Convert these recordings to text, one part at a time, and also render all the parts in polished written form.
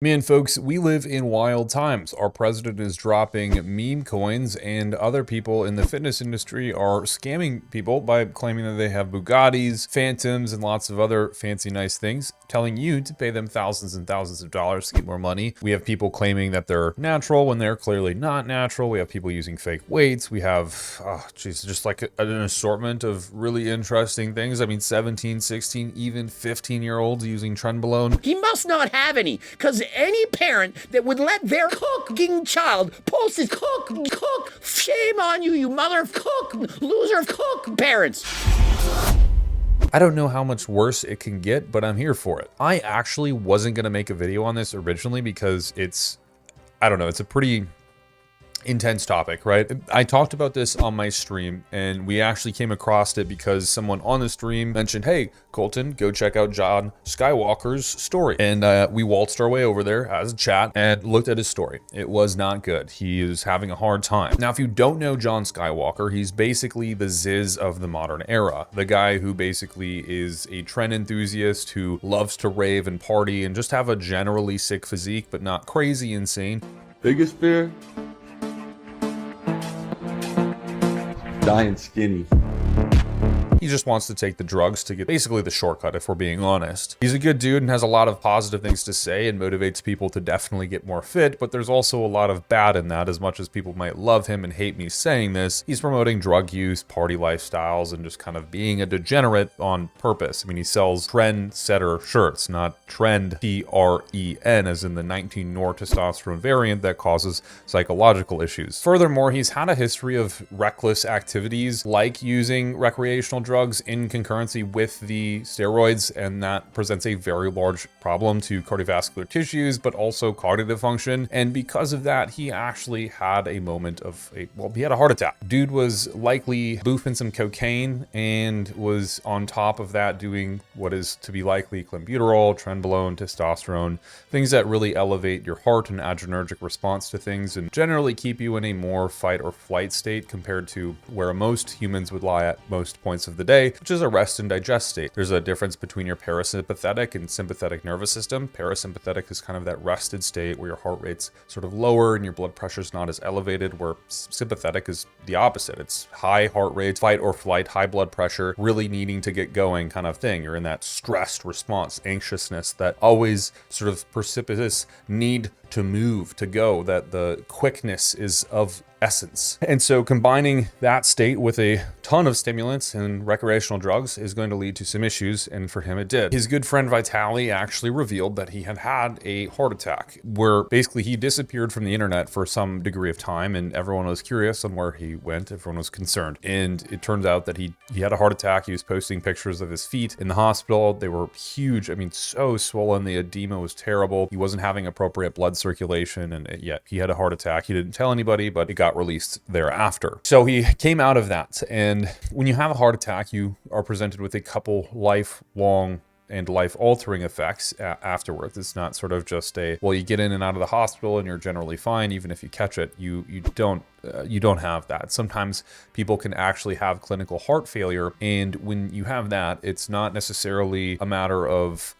Man, folks, we live in wild times. Our president is dropping meme coins, and other people in the fitness industry are scamming people by claiming that they have Bugattis, Phantoms, and lots of other fancy, nice things, telling you to pay them thousands and thousands of dollars to get more money. We have people claiming that they're natural when they're clearly not natural. We have people using fake weights. We have, just like an assortment of really interesting things. I mean, 17, 16, even 15-year-olds using Trenbolone. He must not have any, because any parent that would let their cooking child post his cook, shame on you, you mother of cook, loser of cook parents. I don't know how much worse it can get, but I'm here for it. I actually wasn't going to make a video on this originally because it's a pretty intense topic, right? I talked about this on my stream, and we actually came across it because someone on the stream mentioned, hey, Kolton, go check out Jon Skywalker's story. And we waltzed our way over there as a chat and looked at his story. It was not good. He is having a hard time. Now, if you don't know Jon Skywalker, he's basically the Ziz of the modern era. The guy who basically is a trend enthusiast who loves to rave and party and just have a generally sick physique, but not crazy insane. Biggest fear? Dying skinny. He just wants to take the drugs to get basically the shortcut, if we're being honest. He's a good dude and has a lot of positive things to say and motivates people to definitely get more fit, but there's also a lot of bad in that. As much as people might love him and hate me saying this, he's promoting drug use, party lifestyles, and just kind of being a degenerate on purpose. I mean, he sells trendsetter shirts, not trend, T-R-E-N, as in the 19 nortestosterone variant that causes psychological issues. Furthermore, he's had a history of reckless activities like using recreational drugs in concurrency with the steroids, and that presents a very large problem to cardiovascular tissues, but also cognitive function. And because of that, he actually had a moment of he had a heart attack. Dude was likely boofing some cocaine and was on top of that doing what is to be likely clenbuterol, trenbolone, testosterone, things that really elevate your heart and adrenergic response to things and generally keep you in a more fight or flight state compared to where most humans would lie at most points of the day, which is a rest and digest state. There's a difference between your parasympathetic and sympathetic nervous system. Parasympathetic is kind of that rested state where your heart rate's sort of lower and your blood pressure's not as elevated, where sympathetic is the opposite. It's high heart rates, fight or flight, high blood pressure, really needing to get going kind of thing. You're in that stressed response, anxiousness, that always sort of precipitous need to move, to go, that the quickness is of essence. And so combining that state with a ton of stimulants and recreational drugs is going to lead to some issues, and for him it did. His good friend Vitaly actually revealed that he had a heart attack, where basically he disappeared from the internet for some degree of time, and everyone was curious on where he went. Everyone was concerned, and it turns out that he had a heart attack. He was posting pictures of his feet in the hospital. They were huge. I mean, so swollen. The edema was terrible. He wasn't having appropriate blood circulation, and yet he had a heart attack. He didn't tell anybody, but it got released thereafter. So he came out of that, and when you have a heart attack, you are presented with a couple lifelong and life-altering effects afterwards. It's not sort of just you get in and out of the hospital and you're generally fine, even if you catch it. You don't have that. Sometimes people can actually have clinical heart failure, and when you have that, it's not necessarily a matter of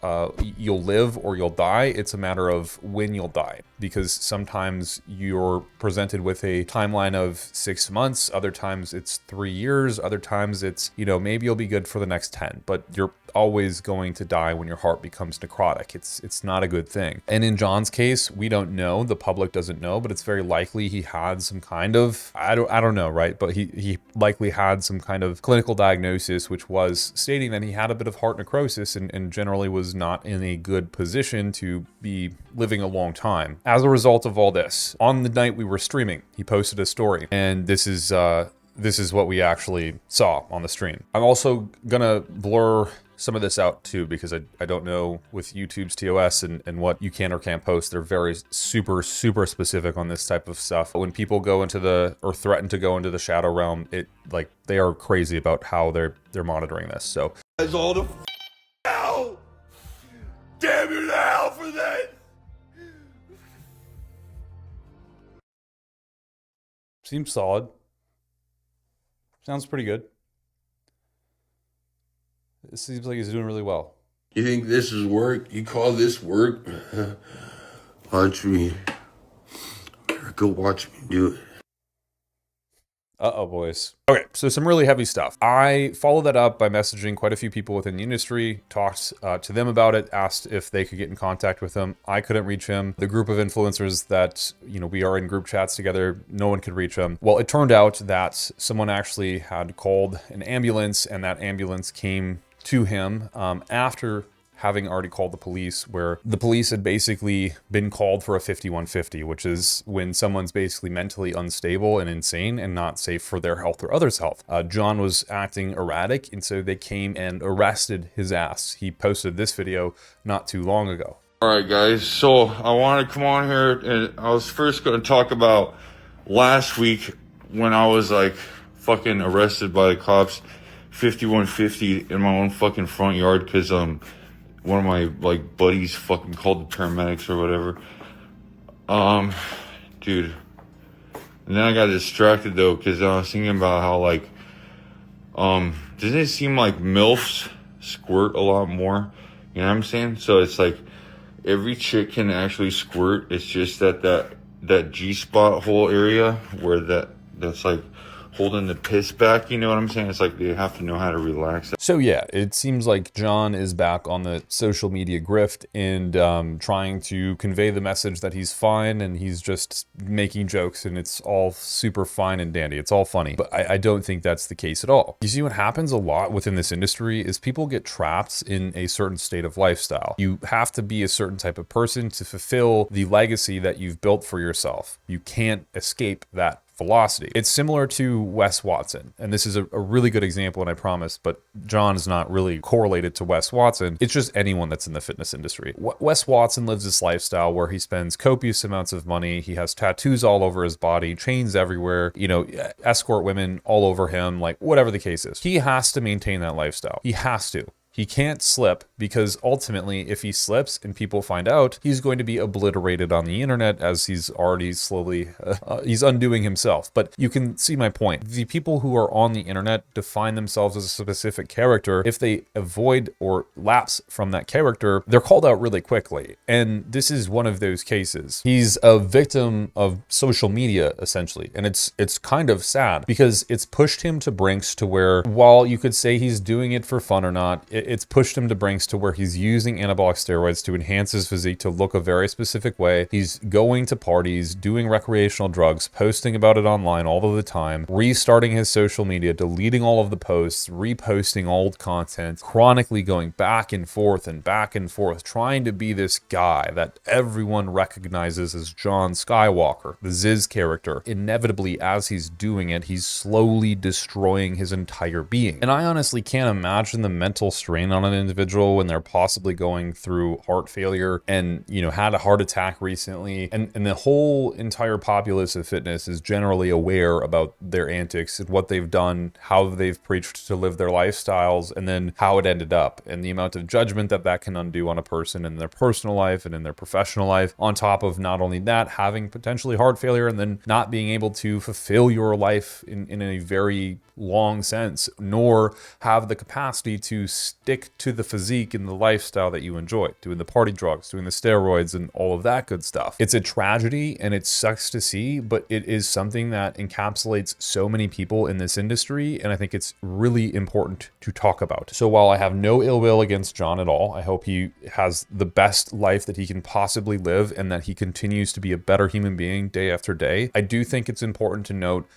you'll live or you'll die. It's a matter of when you'll die, because sometimes you're presented with a timeline of 6 months, other times it's 3 years, other times it's, maybe you'll be good for the next 10, but you're always going to die when your heart becomes necrotic. It's not a good thing. And in Jon's case, we don't know, the public doesn't know, but it's very likely he had some kind of, I don't know, right? But he likely had some kind of clinical diagnosis, which was stating that he had a bit of heart necrosis and generally was not in a good position to be living a long time. As a result of all this, on the night we were streaming, he posted a story, and this is what we actually saw on the stream. I'm also gonna blur some of this out too, because I don't know with YouTube's TOS and what you can or can't post. They're very super specific on this type of stuff. When people go into or threaten to go into the shadow realm, they are crazy about how they're monitoring this. So Guys, all the hell! Damn you to hell for that! seems solid. Sounds pretty good. It seems like he's doing really well. You think this is work? You call this work? Watch me. Go watch me do it. Uh-oh, boys. Okay, so some really heavy stuff. I followed that up by messaging quite a few people within the industry, talked to them about it, asked if they could get in contact with him. I couldn't reach him. The group of influencers that, we are in group chats together, no one could reach him. Well, it turned out that someone actually had called an ambulance, and that ambulance came to him after having already called the police, where the police had basically been called for a 5150, which is when someone's basically mentally unstable and insane and not safe for their health or others' health. John was acting erratic, and so they came and arrested his ass. He posted this video not too long ago. All right, guys. So I want to come on here, and I was first going to talk about last week when I was like fucking arrested by the cops, 5150 in my own fucking front yard because one of my like buddies fucking called the paramedics or whatever. Dude. And then I got distracted though because I was thinking about how like doesn't it seem like MILFs squirt a lot more? You know what I'm saying? So it's like every chick can actually squirt. It's just that G-spot hole area where that's like holding the piss back, you know what I'm saying? It's like they have to know how to relax. So yeah, it seems like John is back on the social media grift and trying to convey the message that he's fine and he's just making jokes and it's all super fine and dandy. It's all funny, but I don't think that's the case at all. You see, what happens a lot within this industry is people get trapped in a certain state of lifestyle. You have to be a certain type of person to fulfill the legacy that you've built for yourself. You can't escape that velocity. It's similar to Wes Watson, and this is a really good example, and I promise, but John is not really correlated to Wes Watson. It's just anyone that's in the fitness industry. Wes Watson lives this lifestyle where he spends copious amounts of money. He has tattoos all over his body, chains everywhere, escort women all over him, like whatever the case is. He has to maintain that lifestyle. He has to. He can't slip because ultimately if he slips and people find out, he's going to be obliterated on the internet as he's already slowly, he's undoing himself. But you can see my point. The people who are on the internet define themselves as a specific character. If they avoid or lapse from that character, they're called out really quickly. And this is one of those cases. He's a victim of social media essentially. And it's kind of sad because it's pushed him to brinks to where, while you could say he's doing it for fun or not, it's pushed him to brinks to where he's using anabolic steroids to enhance his physique to look a very specific way. He's going to parties, doing recreational drugs, posting about it online all of the time, restarting his social media, deleting all of the posts, reposting old content, chronically going back and forth, trying to be this guy that everyone recognizes as Jon Skywalker, the Ziz character. Inevitably, as he's doing it, he's slowly destroying his entire being. And I honestly can't imagine the mental strain on an individual when they're possibly going through heart failure and had a heart attack recently, and the whole entire populace of fitness is generally aware about their antics and what they've done, how they've preached to live their lifestyles, and then how it ended up, and the amount of judgment that can undo on a person in their personal life and in their professional life, on top of not only that, having potentially heart failure and then not being able to fulfill your life in a very long sense, nor have the capacity to stick to the physique and the lifestyle that you enjoy, doing the party drugs, doing the steroids and all of that good stuff. It's a tragedy and it sucks to see, but it is something that encapsulates so many people in this industry, and I think it's really important to talk about. So while I have no ill will against John at all, I hope he has the best life that he can possibly live and that he continues to be a better human being day after day. I do think it's important to note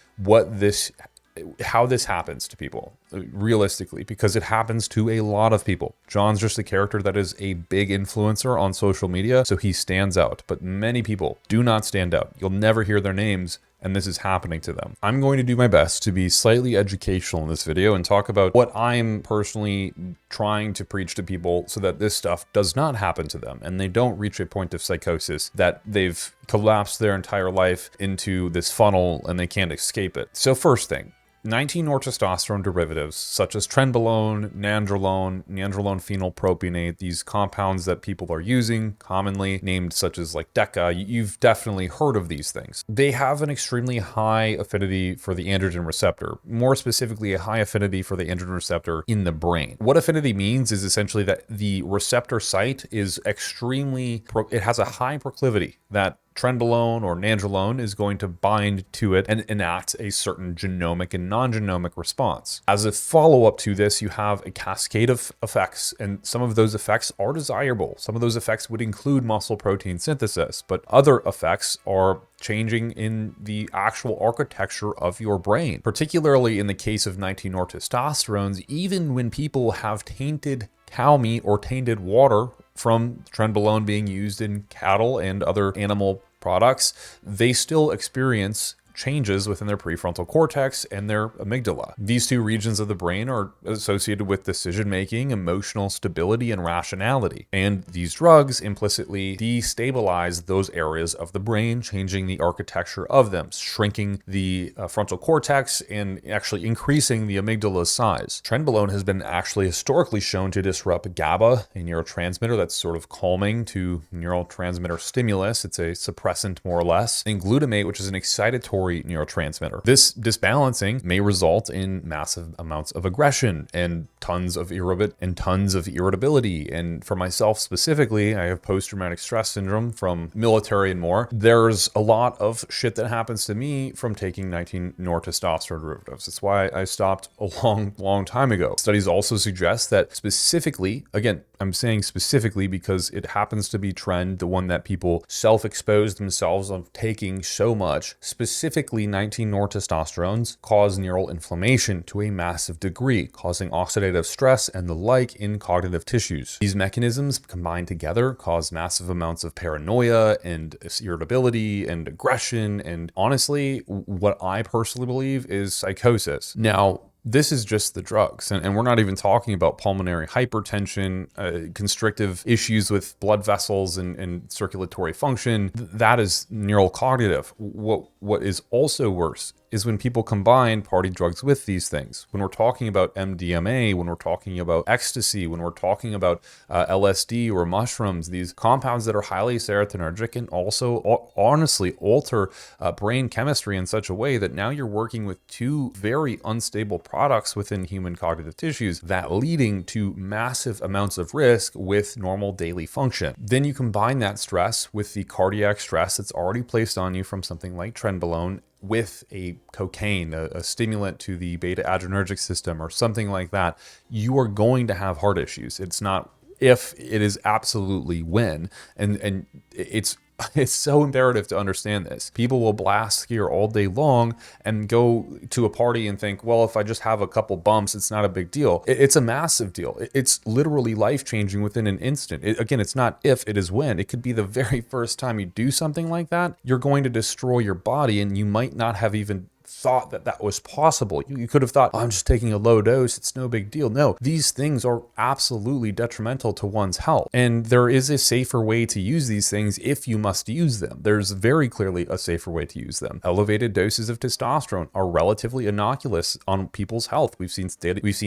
how this happens to people realistically, because it happens to a lot of people. John's just a character that is a big influencer on social media, so he stands out, but many people do not stand out. You'll never hear their names, and this is happening to them. I'm going to do my best to be slightly educational in this video and talk about what I'm personally trying to preach to people so that this stuff does not happen to them and they don't reach a point of psychosis that they've collapsed their entire life into this funnel and they can't escape it. So first thing, 19-nortestosterone derivatives such as trenbolone, nandrolone, nandrolone phenylpropionate, these compounds that people are using commonly named such as like DECA, you've definitely heard of these things. They have an extremely high affinity for the androgen receptor, more specifically a high affinity for the androgen receptor in the brain. What affinity means is essentially that the receptor site is it has a high proclivity that trenbolone or nandrolone is going to bind to it and enact a certain genomic and non-genomic response. As a follow-up to this, you have a cascade of effects, and some of those effects are desirable. Some of those effects would include muscle protein synthesis, but other effects are changing in the actual architecture of your brain. Particularly in the case of 19-nortestosterones, even when people have tainted cow meat or tainted water from trenbolone being used in cattle and other animal products, they still experience changes within their prefrontal cortex and their amygdala. These two regions of the brain are associated with decision-making, emotional stability, and rationality. And these drugs implicitly destabilize those areas of the brain, changing the architecture of them, shrinking the frontal cortex, and actually increasing the amygdala's size. Trenbolone has been actually historically shown to disrupt GABA, a neurotransmitter that's sort of calming to neurotransmitter stimulus. It's a suppressant more or less. And glutamate, which is an excitatory neurotransmitter. This disbalancing may result in massive amounts of aggression and tons of irritability. And for myself specifically, I have post-traumatic stress syndrome from military and more. There's a lot of shit that happens to me from taking 19-nortestosterone derivatives. That's why I stopped a long time ago. Studies also suggest that specifically, again, I'm saying specifically because it happens to be trend, the one that people self-expose themselves of taking so much, specifically 19-nortestosterones cause neural inflammation to a massive degree, causing oxidative stress and the like in cognitive tissues. These mechanisms combined together cause massive amounts of paranoia and irritability and aggression, and honestly, what I personally believe is psychosis. Now, this is just the drugs, and we're not even talking about pulmonary hypertension, constrictive issues with blood vessels and circulatory function. That is neurocognitive. What is also worse is when people combine party drugs with these things. When we're talking about MDMA, when we're talking about ecstasy, when we're talking about LSD or mushrooms, these compounds that are highly serotonergic and also honestly alter brain chemistry in such a way that now you're working with two very unstable products within human cognitive tissues, that leading to massive amounts of risk with normal daily function. Then you combine that stress with the cardiac stress that's already placed on you from something like trenbolone, with a cocaine, a stimulant to the beta adrenergic system or something like that, you are going to have heart issues. It's not if, it is absolutely when. And it's so imperative to understand this. People will blast skier all day long and go to a party and think, well, if I just have a couple bumps, it's not a big deal. It's a massive deal. It's literally life-changing within an instant. Again, it's not if, it is when. It could be the very first time you do something like that, you're going to destroy your body, and you might not have even thought that that was possible. You could have thought, oh, I'm just taking a low dose, it's no big deal. No, these things are absolutely detrimental to one's health. And there is a safer way to use these things if you must use them. There's very clearly a safer way to use them. Elevated doses of testosterone are relatively innocuous on people's health. We've seen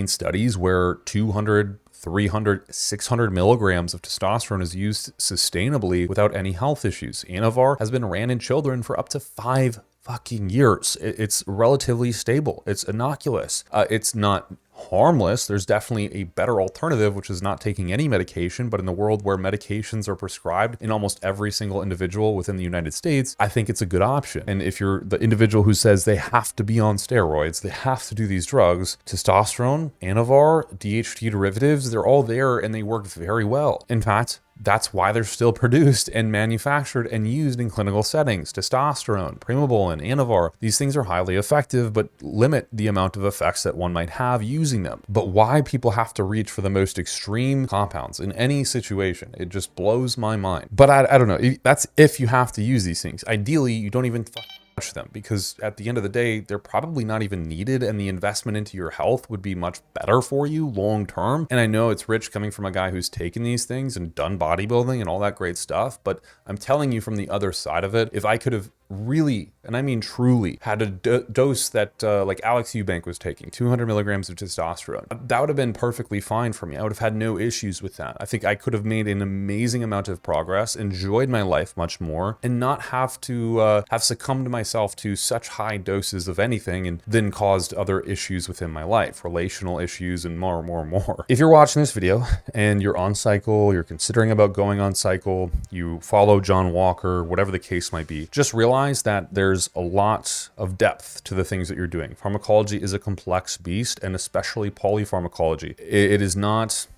studies where 200, 300, 600 milligrams of testosterone is used sustainably without any health issues. Anavar has been ran in children for up to 5 fucking years. It's relatively stable. It's innocuous. It's not harmless. There's definitely a better alternative, which is not taking any medication. But in the world where medications are prescribed in almost every single individual within the United States, I think it's a good option. And if you're the individual who says they have to be on steroids, they have to do these drugs, testosterone, Anavar, DHT derivatives, they're all there and they work very well. In fact, that's why they're still produced and manufactured and used in clinical settings. Testosterone, Primobolan, Anavar, these things are highly effective, but limit the amount of effects that one might have using them. But why people have to reach for the most extreme compounds in any situation, it just blows my mind. But I don't know, that's if you have to use these things. Ideally, you don't even touch them, because at the end of the day, they're probably not even needed, and the investment into your health would be much better for you long term. And I know it's rich coming from a guy who's taken these things and done bodybuilding and all that great stuff, but I'm telling you from the other side of it, if I could have really, and I mean truly, had a dose that like Alex Eubank was taking, 200 milligrams of testosterone, that would have been perfectly fine for me. I would have had no issues with that. I think I could have made an amazing amount of progress, enjoyed my life much more, and not have to have succumbed myself to such high doses of anything and then caused other issues within my life, relational issues and more and more and more. If you're watching this video and you're on cycle, you're considering about going on cycle, you follow Jon Walker, whatever the case might be, just realize that there's a lot of depth to the things that you're doing. Pharmacology is a complex beast, and especially polypharmacology. It is not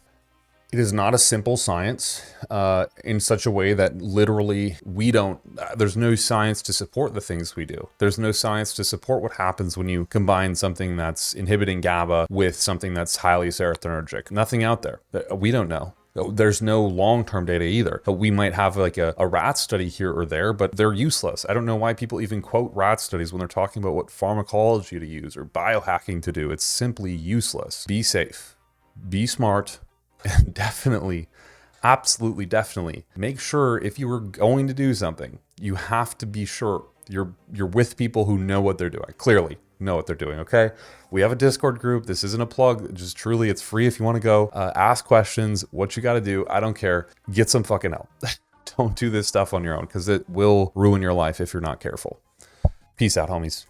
a simple science in such a way that literally there's no science to support the things we do. There's no science to support what happens when you combine something that's inhibiting GABA with something that's highly serotonergic. Nothing out there. We don't know. There's no long-term data either. We might have like a rat study here or there, but they're useless. I don't know why people even quote rat studies when they're talking about what pharmacology to use or biohacking to do. It's simply useless. Be safe, be smart, and definitely, absolutely definitely, make sure if you were going to do something, you have to be sure you're with people who know what they're doing. Clearly know what they're doing, okay? We have a Discord group. This isn't a plug. Just truly, it's free if you want to go. Ask questions, what you got to do. I don't care. Get some fucking help. Don't do this stuff on your own because it will ruin your life if you're not careful. Peace out, homies.